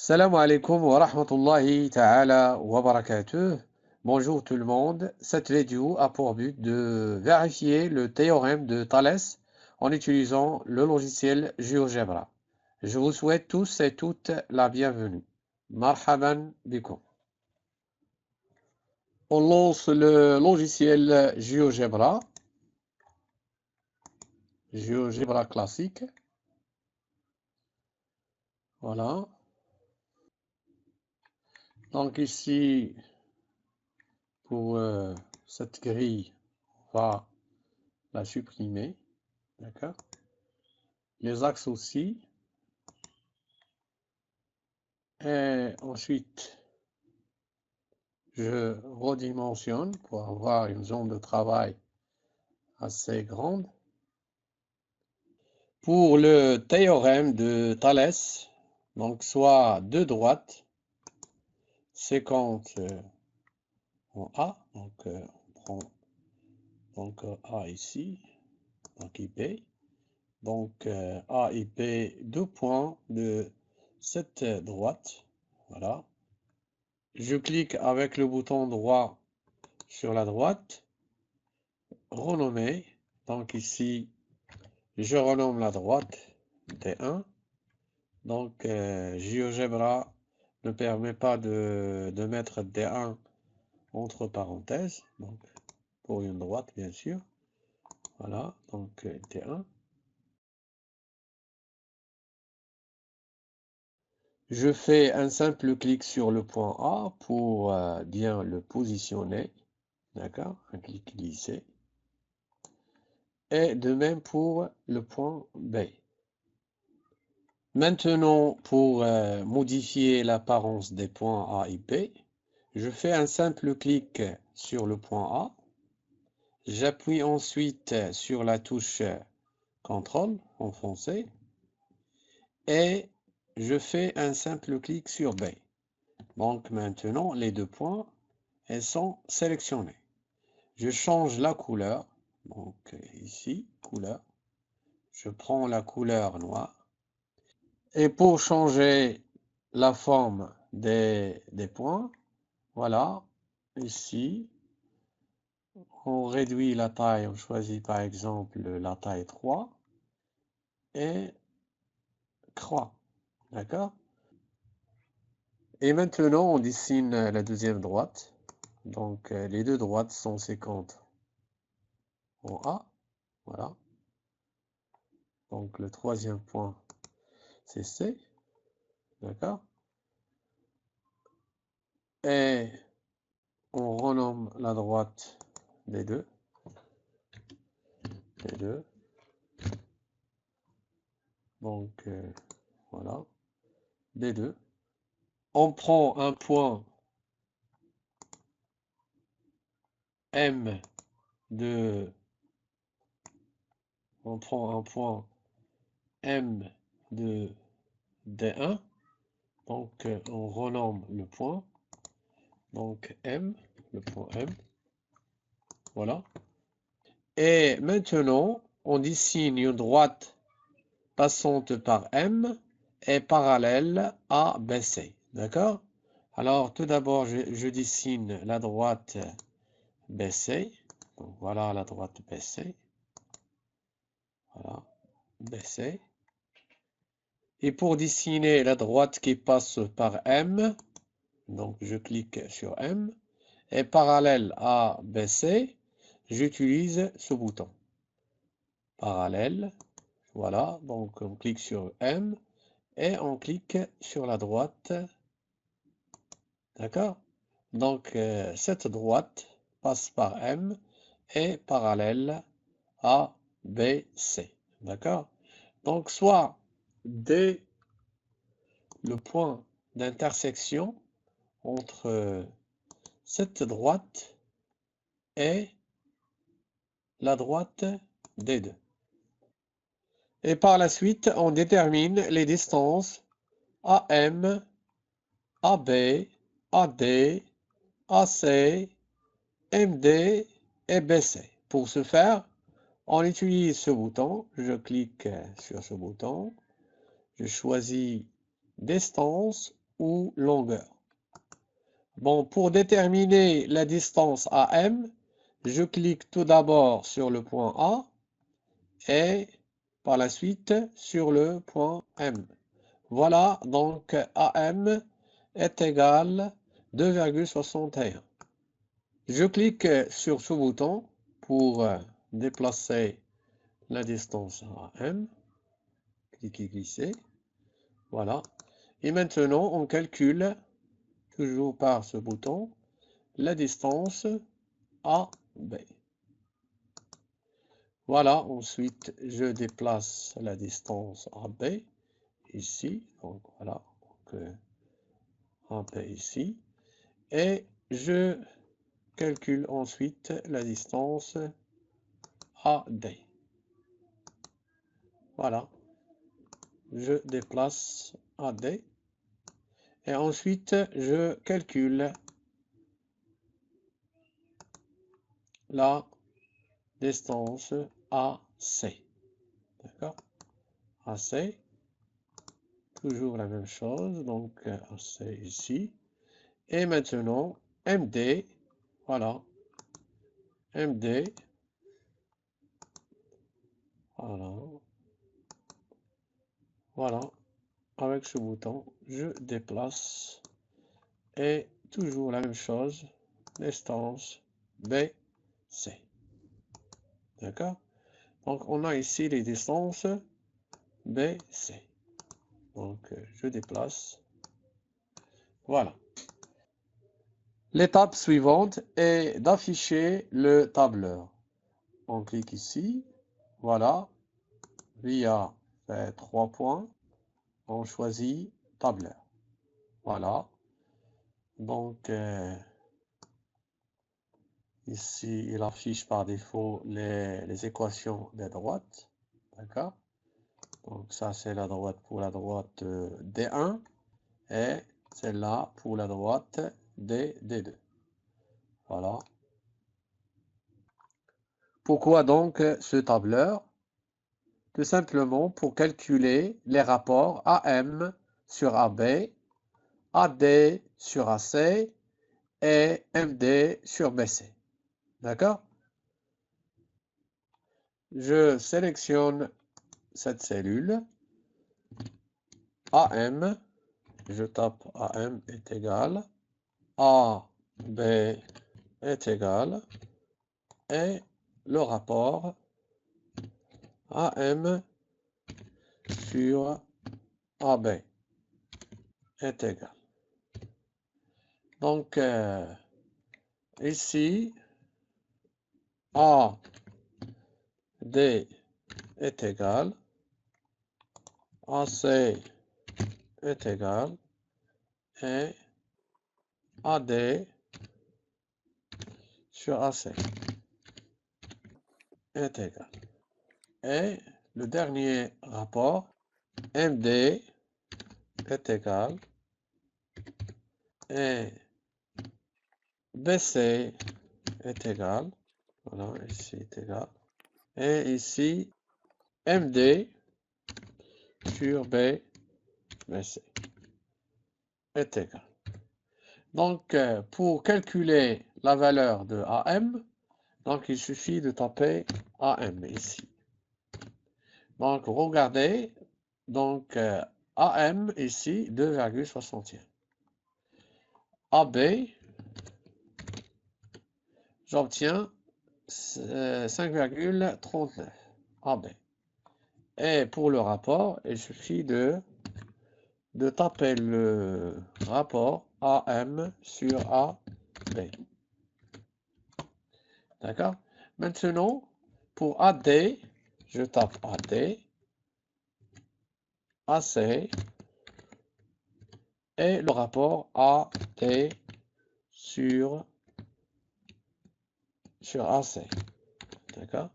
Salam alaikum wa rahmatullahi ta'ala wa barakatuh. Bonjour tout le monde. Cette vidéo a pour but de vérifier le théorème de Thalès en utilisant le logiciel GeoGebra. Je vous souhaite tous et toutes la bienvenue. Marhaban bikum. On lance le logiciel GeoGebra. GeoGebra classique. Voilà. Donc ici, pour cette grille, on va la supprimer. D'accord? Les axes aussi. Et ensuite, je redimensionne pour avoir une zone de travail assez grande. Pour le théorème de Thalès, donc soit deux droites, 50 en A, donc on prend donc A ici, donc IP. Donc A et B, deux points de cette droite. Voilà. Je clique avec le bouton droit sur la droite, renommer. Donc ici, je renomme la droite D1. Donc GeoGebra ne permet pas de mettre D1 entre parenthèses. Donc pour une droite, bien sûr. Voilà, donc D1. Je fais un simple clic sur le point A pour bien le positionner. D'accord? Un clic glissé. Et de même pour le point B. Maintenant, pour modifier l'apparence des points A et B, je fais un simple clic sur le point A. J'appuie ensuite sur la touche CTRL en français. Et je fais un simple clic sur B. Donc maintenant, les deux points, elles sont sélectionnés. Je change la couleur. Donc ici, couleur. Je prends la couleur noire. Et pour changer la forme des points, voilà, ici, on réduit la taille, on choisit par exemple la taille 3 et croix, d'accord? Et maintenant, on dessine la deuxième droite. Donc, les deux droites sont 50 en A, voilà. Donc, le troisième point, c'est C, d'accord? Et on renomme la droite des deux. Donc, voilà, D2. On prend un point M de... On prend un point M de D1. Donc, on renomme le point. Donc, M, le point M. Voilà. Et maintenant, on dessine une droite passante par M et parallèle à BC. D'accord? Alors, tout d'abord, je dessine la droite BC. Donc, voilà la droite BC. Voilà, BC. Et pour dessiner la droite qui passe par M, donc je clique sur M, et parallèle à BC, j'utilise ce bouton. Parallèle, voilà, donc on clique sur M, et on clique sur la droite, d'accord? Donc cette droite passe par M et parallèle à BC, d'accord? Donc soit D, le point d'intersection entre cette droite et la droite D2. Et par la suite, on détermine les distances AM, AB, AD, AC, MD et BC. Pour ce faire, on utilise ce bouton. Je clique sur ce bouton. Je choisis distance ou longueur. Bon, pour déterminer la distance AM, je clique tout d'abord sur le point A et par la suite sur le point M. Voilà, donc AM est égal 2,61. Je clique sur ce bouton pour déplacer la distance AM. Cliquez, glisser. Voilà. Et maintenant, on calcule, toujours par ce bouton, la distance AB. Voilà, ensuite, je déplace la distance AB ici. Donc, voilà. Donc, AB ici. Et je calcule ensuite la distance AD. Voilà. Je déplace AD. Et ensuite, je calcule la distance AC. D'accord? AC. Toujours la même chose. Donc, AC ici. Et maintenant, MD. Voilà. MD. Voilà. Voilà. Avec ce bouton, je déplace. Et toujours la même chose. Distance BC. D'accord? Donc, on a ici les distances BC. Donc, je déplace. Voilà. L'étape suivante est d'afficher le tableur. On clique ici. Voilà. VIA fait 3 points. On choisit tableur. Voilà. Donc, ici, il affiche par défaut les équations des droites. D'accord? Donc, ça, c'est la droite pour la droite D1 et celle-là pour la droite D2. Voilà. Pourquoi donc ce tableur? Tout simplement pour calculer les rapports AM sur AB, AD sur AC et MD sur BC. D'accord? Je sélectionne cette cellule. AM, je tape AM est égal. AB est égal. Et le rapport AM sur AB est égal. Donc, ici, AD est égal, AC est égal, et AD sur AC est égal. Et le dernier rapport, MD est égal, et BC est égal, voilà, ici est égal, et ici, MD sur BC est égal. Donc, pour calculer la valeur de AM, donc il suffit de taper AM ici. Donc, regardez, donc AM ici, 2,61. AB, j'obtiens 5,39 AB. Et pour le rapport, il suffit de taper le rapport AM sur AB. D'accord? Maintenant, pour AD, je tape AD, AC, et le rapport AD sur AC. D'accord?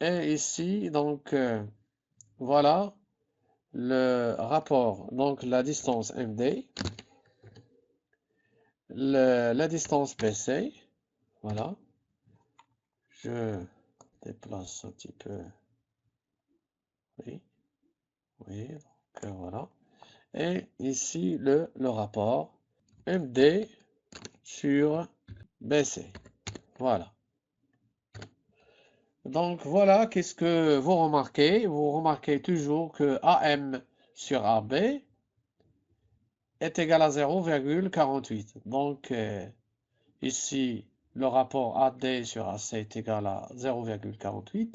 Et ici, donc, voilà le rapport, donc la distance MD, la distance BC, voilà. Je déplace un petit peu. Oui, oui, donc voilà. Et ici, le rapport MD sur BC. Voilà. Donc voilà, qu'est-ce que vous remarquez? Vous remarquez toujours que AM sur AB est égal à 0,48. Donc ici, le rapport AD sur AC est égal à 0,48.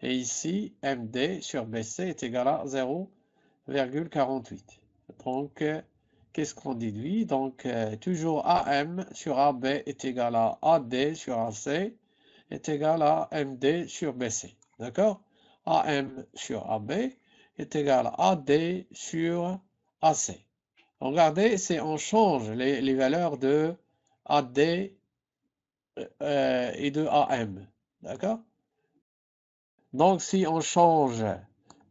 Et ici, MD sur BC est égal à 0,48. Donc, qu'est-ce qu'on déduit? Donc, toujours AM sur AB est égal à AD sur AC est égal à MD sur BC. D'accord? AM sur AB est égal à AD sur AC. Regardez, on change les valeurs de AD et de AM. D'accord? Donc, si on change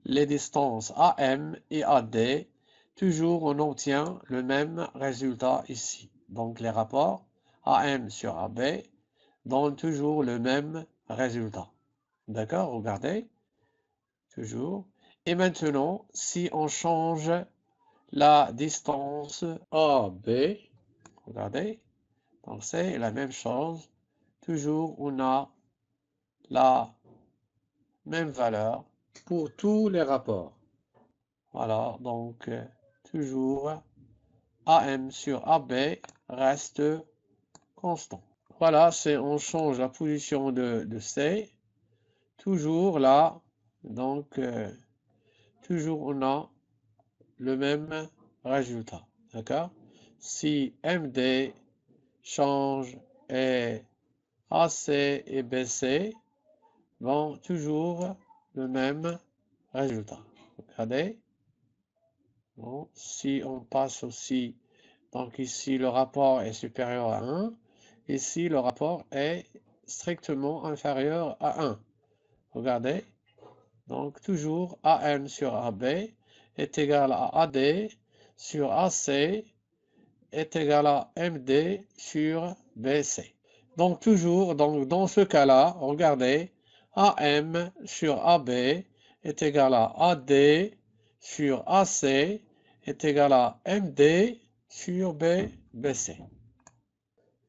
les distances AM et AD, toujours on obtient le même résultat ici. Donc, les rapports AM sur AB donnent toujours le même résultat. D'accord? Regardez, toujours. Et maintenant, si on change la distance AB, regardez, donc c'est la même chose. Toujours, on a la même valeur pour tous les rapports. Voilà, donc toujours AM sur AB reste constant. Voilà, on change la position de C. Toujours là, donc toujours on a le même résultat. D'accord? Si MD change et AC et BC vont toujours le même résultat. Regardez. Bon, si on passe aussi, donc ici le rapport est supérieur à 1, ici le rapport est strictement inférieur à 1. Regardez, donc toujours AM sur AB est égal à AD sur AC est égal à MD sur BC. Donc toujours, dans ce cas-là, regardez, AM sur AB est égal à AD sur AC est égal à MD sur BC.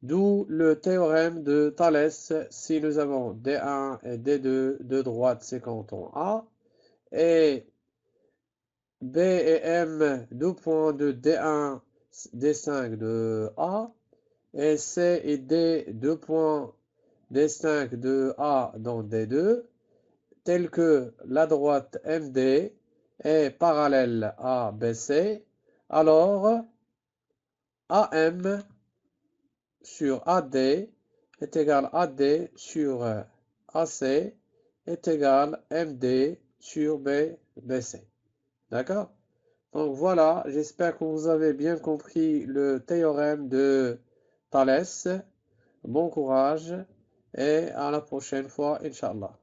D'où le théorème de Thalès, si nous avons D1 et D2 de droite séquente en A, et B et M, deux points de D1, D5 de A, et C et D, deux points D5 de A dans D2, tels que la droite MD est parallèle à BC, alors AM sur AD est égal à AD sur AC est égal à MD sur BC. D'accord? Donc voilà, j'espère que vous avez bien compris le théorème de Thalès. Bon courage et à la prochaine fois, Inch'Allah.